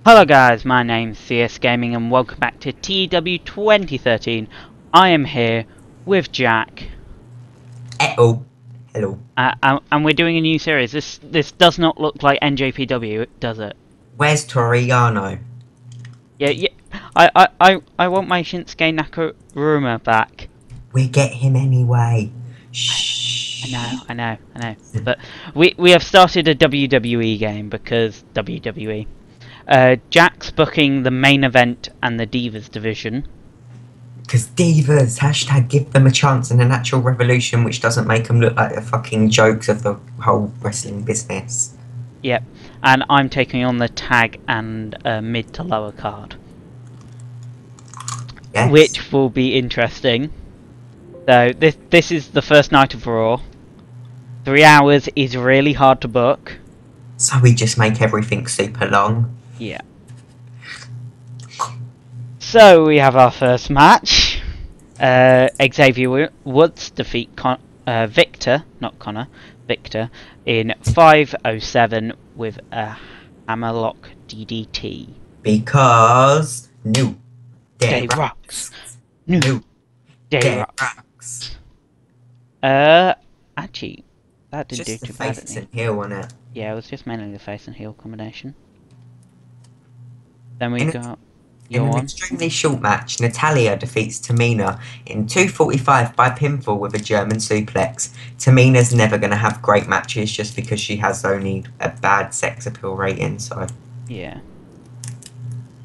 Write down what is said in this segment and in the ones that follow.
Hello guys, my name's CS Gaming and welcome back to TEW 2013. I am here with Jack. Oh, hello. And we're doing a new series. This does not look like NJPW, does it? Where's Toriyano? Yeah. I want my Shinsuke Nakamura back. We get him anyway. Shh. I know. But we have started a WWE game because WWE. Jack's booking the main event and the Divas division. Because divas, hashtag give them a chance in a natural revolution, which doesn't make them look like the fucking jokes of the whole wrestling business. Yep, and I'm taking on the tag and mid to lower card. Yes. Which will be interesting. So this is the first night of Raw. 3 hours is really hard to book. So we just make everything super long. Yeah. So we have our first match. Xavier Woods defeat Victor, not Connor, Victor, in 5:07 with a hammerlock DDT. Because New Day Day rocks. New Day Day rocks. rocks. Actually, that didn't Just do the too bad. face and heel on it. Yeah, it was just mainly the face and heel combination. Then we got In an extremely short match, Natalya defeats Tamina in 2:45 by pinfall with a German suplex. Tamina's never going to have great matches just because she has only a bad sex appeal rating, so... Yeah.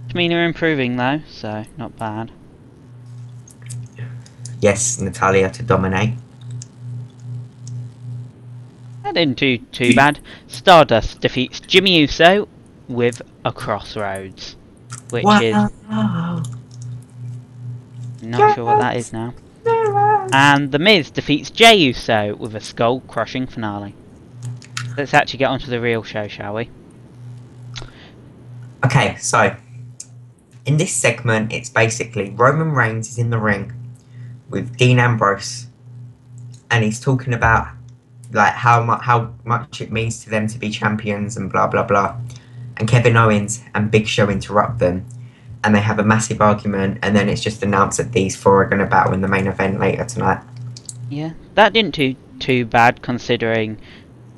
Tamina improving though, so not bad. Yes, Natalya to dominate. That didn't do too bad. Stardust defeats Jimmy Uso with a crossroads. Which is... not sure what that is now. And The Miz defeats Jey Uso with a skull-crushing finale. Let's actually get onto the real show, shall we? Okay, so... in this segment, it's basically Roman Reigns is in the ring with Dean Ambrose. And he's talking about like how much it means to them to be champions and blah blah blah. And Kevin Owens and Big Show interrupt them, and they have a massive argument, and then it's just announced that these four are going to battle in the main event later tonight. Yeah, that didn't do too bad considering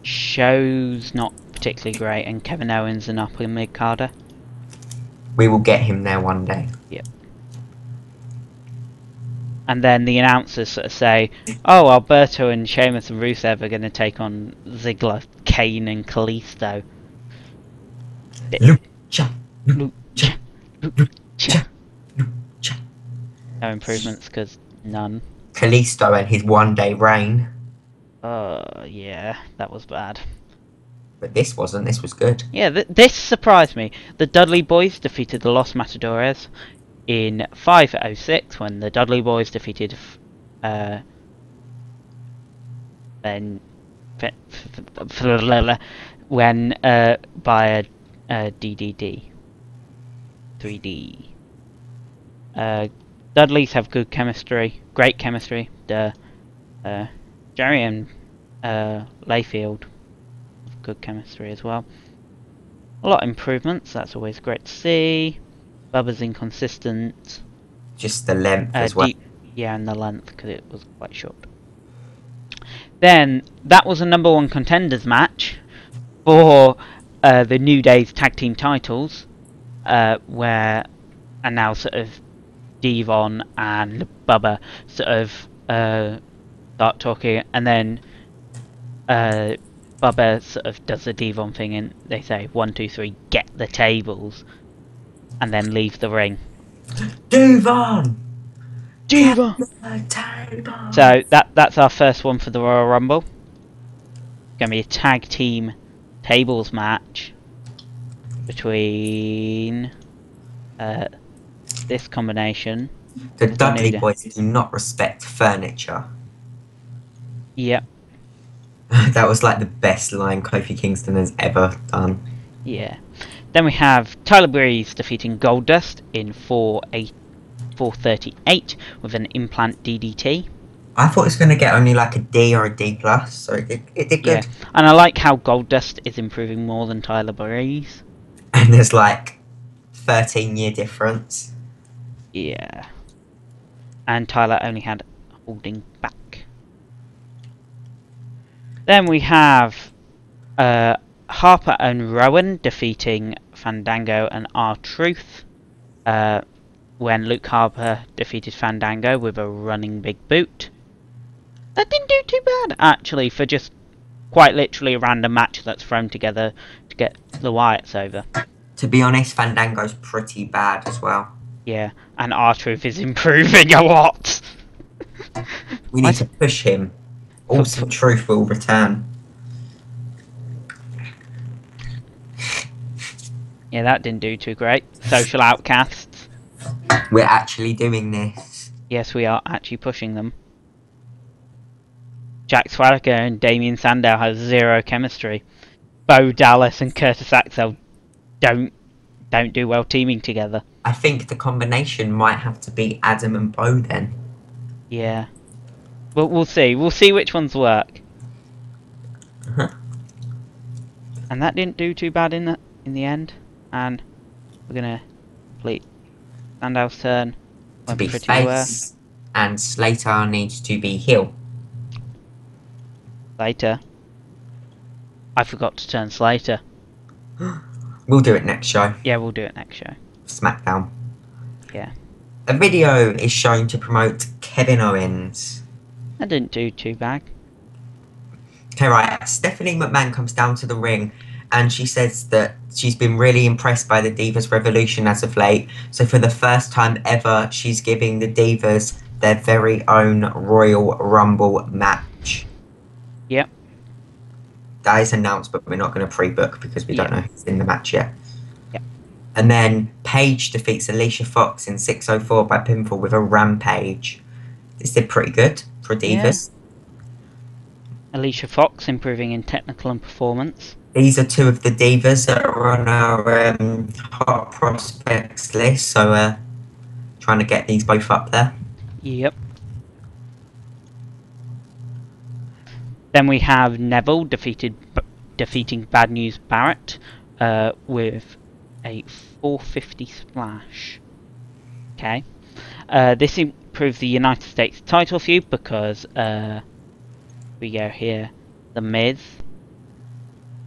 Show's not particularly great and Kevin Owens an upper mid-carder. We will get him there one day. Yep. And then the announcers sort of say, oh, Alberto and Sheamus and Rusev are going to take on Ziggler, Kane and Kalisto. Lucha. No improvements because none. Kalisto and his one-day reign. Yeah, that was bad. But this wasn't. This was good. Yeah, this surprised me. The Dudley Boys defeated the Los Matadores in 5:06 when the Dudley Boys defeated when by a DDD 3D. Dudleys have good chemistry, great chemistry. Jerry and Layfield have good chemistry as well. A lot of improvements, that's always great to see. Bubba's inconsistent. Just the length as well. Yeah, and the length because it was quite short. Then that was a #1 contenders match for the New Day's tag team titles, where and now sort of Devon and Bubba sort of start talking, and then Bubba sort of does the Devon thing, and they say 1, 2, 3, get the tables, and then leave the ring. Devon. So that's our first one for the Royal Rumble. Going to be a tag team tables match between this combination. The Dudley Boys do not respect furniture. Yep. That was like the best line Kofi Kingston has ever done. Yeah. Then we have Tyler Breeze defeating Goldust in 4:38 with an implant DDT. I thought it was going to get only like a D or a D+, so it did good. Yeah. And I like how Goldust is improving more than Tyler Breeze. And there's like 13-year difference. Yeah. And Tyler only had holding back. Then we have Harper and Rowan defeating Fandango and R-Truth. When Luke Harper defeated Fandango with a running big boot. That didn't do too bad, actually, for just quite literally a random match that's thrown together to get the Wyatts over. To be honest, Fandango's pretty bad as well. Yeah, and R-Truth is improving a lot. We need to push him. Awesome Truth will return. Yeah, that didn't do too great. Social outcasts. We're actually doing this. Yes, we are actually pushing them. Jack Swaraker and Damien Sandow has zero chemistry. Bo Dallas and Curtis Axel don't do well teaming together. I think the combination might have to be Adam and Bo then. Yeah. Well, we'll see. We'll see which ones work. And that didn't do too bad in the end. And we're gonna complete Sandow's turn. To be face, and Slater needs to be heel. Slater. I forgot to turn Slater. We'll do it next show. Yeah, we'll do it next show. SmackDown. Yeah. A video is shown to promote Kevin Owens. That didn't do too bad. Okay, right. Stephanie McMahon comes down to the ring and she says that she's been really impressed by the Divas Revolution as of late. So for the first time ever, she's giving the Divas their very own Royal Rumble match. Yep. That is announced, but we're not going to pre-book because we don't know who's in the match yet. Yep. And then Paige defeats Alicia Fox in 6:04 by pinfall with a rampage. This did pretty good for Divas. Yeah. Alicia Fox improving in technical and performance. These are two of the Divas that are on our hot prospects list, so trying to get these both up there. Yep. Then we have Neville defeating Bad News Barrett with a 450 splash. Okay. This improved the United States title feud because we go here. The Miz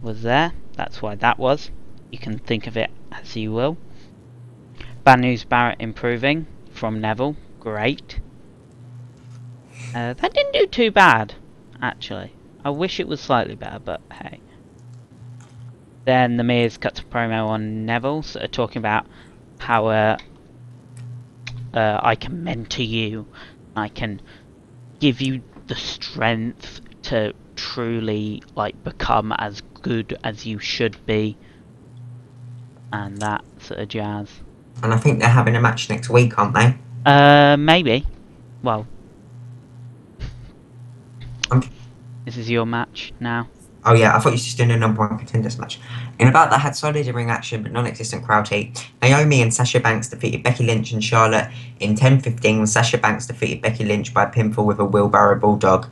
was there. That's why that was. You can think of it as you will. Bad News Barrett improving from Neville. Great. That didn't do too bad, actually. I wish it was slightly better, but hey. Then the Miz cuts a promo on Neville, sort of talking about how I can mentor you. I can give you the strength to truly become as good as you should be, and that sort of jazz. And I think they're having a match next week, aren't they? Maybe. Well, Okay. This is your match now. Oh yeah, I thought you were just doing a #1 contenders match. In a bout that had solid ring action but non-existent crowd heat, Naomi and Sasha Banks defeated Becky Lynch and Charlotte in 10:15 when Sasha Banks defeated Becky Lynch by pinfall with a wheelbarrow bulldog.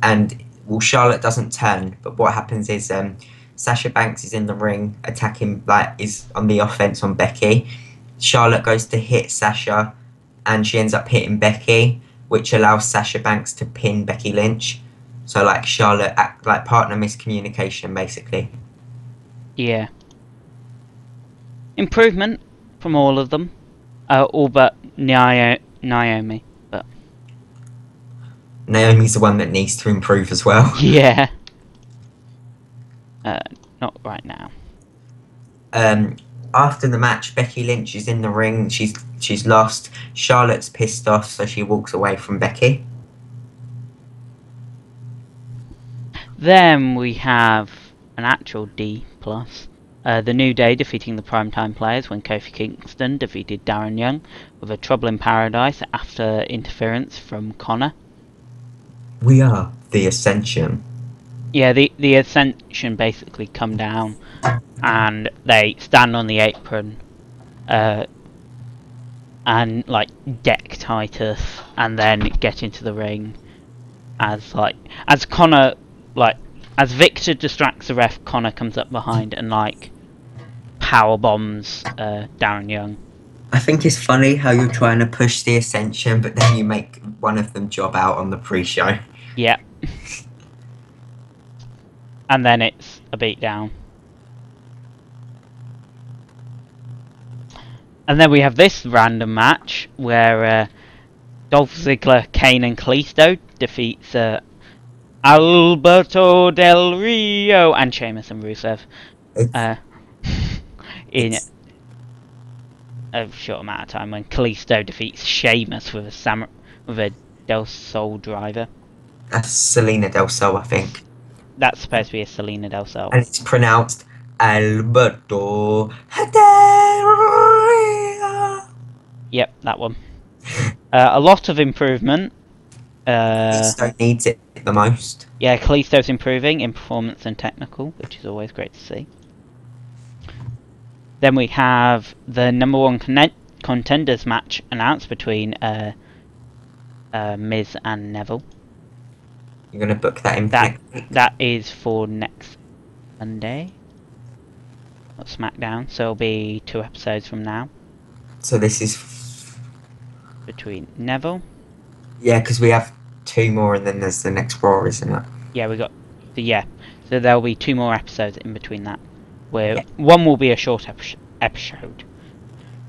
And well, Charlotte doesn't turn, but what happens is Sasha Banks is in the ring attacking, is on the offense on Becky. Charlotte goes to hit Sasha and she ends up hitting Becky, which allows Sasha Banks to pin Becky Lynch. So Charlotte partner miscommunication basically. Yeah. Improvement from all of them. All but Naomi. But Naomi's the one that needs to improve as well. yeah. Not right now. After the match, Becky Lynch is in the ring. She's lost. Charlotte's pissed off, so she walks away from Becky. Then we have an actual D+. The New Day defeating the Primetime Players when Kofi Kingston defeated Darren Young with a Trouble in Paradise after interference from Connor. We are the Ascension. Yeah, the Ascension basically come down and they stand on the apron and deck Titus and then get into the ring as Connor as Victor distracts the ref. Connor comes up behind and power bombs Darren Young. I think it's funny how you're trying to push the Ascension, but then you make one of them job out on the pre-show. Yeah. And then it's a beatdown. And then we have this random match where Dolph Ziggler, Kane and Kalisto defeats Alberto Del Rio and Sheamus and Rusev in a short amount of time, when Kalisto defeats Sheamus with a Del Sol driver. That's Selena Del Sol, I think. That's supposed to be a Selena Del Sol. And it's pronounced Alberto Del Rio. Yep, that one. A lot of improvement. Kalisto needs it the most. Yeah, Kalisto's improving in performance and technical, which is always great to see. Then we have the number one contenders match announced between Miz and Neville. You're going to book that in? That is for next Monday. Not SmackDown, so it'll be 2 episodes from now. So this is between Neville. Yeah, because we have 2 more, and then there's the next Raw, isn't it? Yeah, we got. So there'll be 2 more episodes in between that, where one will be a short episode.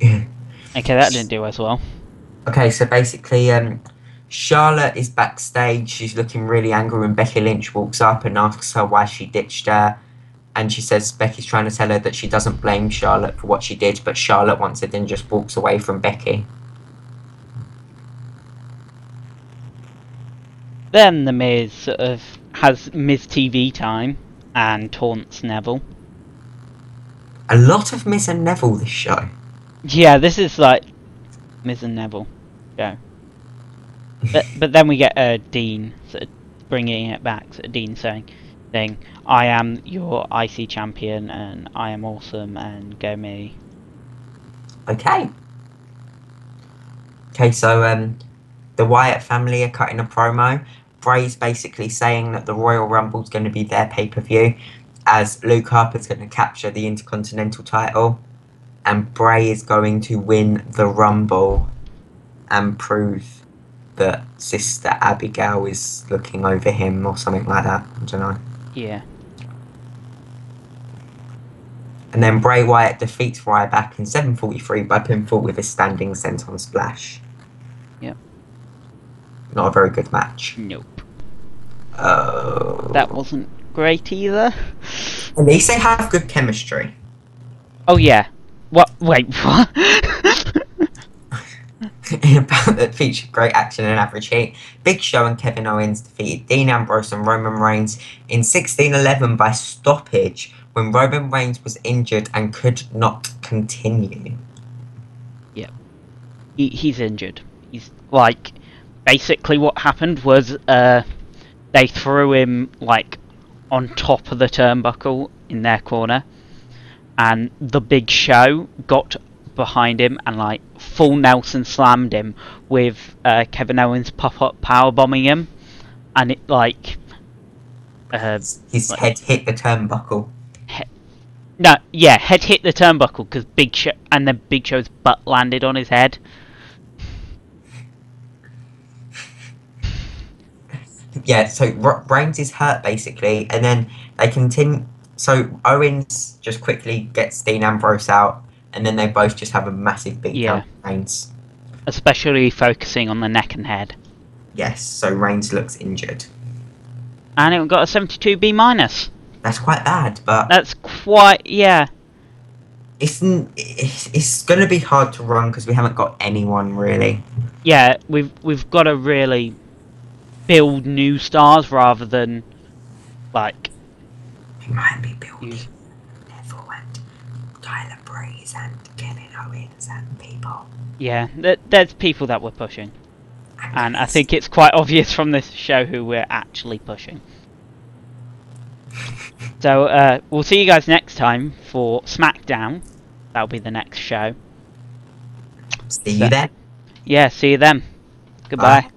Okay, that didn't do as well. Okay, so basically, Charlotte is backstage. She's looking really angry when Becky Lynch walks up and asks her why she ditched her. And she says Becky's trying to tell her that she doesn't blame Charlotte for what she did, but Charlotte wants it and just walks away from Becky. Then the Miz sort of has Miz TV time and taunts Neville. A lot of Miz and Neville this show. Yeah, this is like Miz and Neville show. But then we get Dean sort of bringing it back. So Dean saying, "I am your IC champion, and I am awesome, and go me." Okay. Okay, so the Wyatt family are cutting a promo. Bray's basically saying that the Royal Rumble's going to be their pay-per-view, as Luke Harper's going to capture the Intercontinental title, and Bray is going to win the Rumble and prove that Sister Abigail is looking over him or something like that. I don't know. Yeah. And then Bray Wyatt defeats Ryback in 7:43 by pinfall with a standing senton splash. Yep. Not a very good match. Nope. Oh. That wasn't great either. At least they have good chemistry. Oh yeah. What? Wait, what? In a bout that featured great action and average heat, Big Show and Kevin Owens defeated Dean Ambrose and Roman Reigns in 16:11 by stoppage when Roman Reigns was injured and could not continue. Yep. He's injured. He's like, basically what happened was they threw him like on top of the turnbuckle in their corner, and the Big Show got behind him and like full Nelson slammed him with Kevin Owens pop-up power bombing him, and it like his head hit the turnbuckle. Head hit the turnbuckle because Big Show, and then Big Show's butt landed on his head. Yeah, so Reigns is hurt basically, and then they continue. So Owens just quickly gets Dean Ambrose out, and then they both just have a massive beatdown. Reigns, especially focusing on the neck and head. Yes, so Reigns looks injured, and it got a 72B minus. That's quite bad, but that's quite It's going to be hard to run because we haven't got anyone really. Yeah, we've got to really build new stars rather than like. We might be building Neville and Tyler Breeze and Kevin Owens and people. Yeah, there's people that we're pushing, and I think it's quite obvious from this show who we're actually pushing. So we'll see you guys next time for SmackDown. That'll be the next show. See you then. Yeah, see you then. Goodbye. Bye.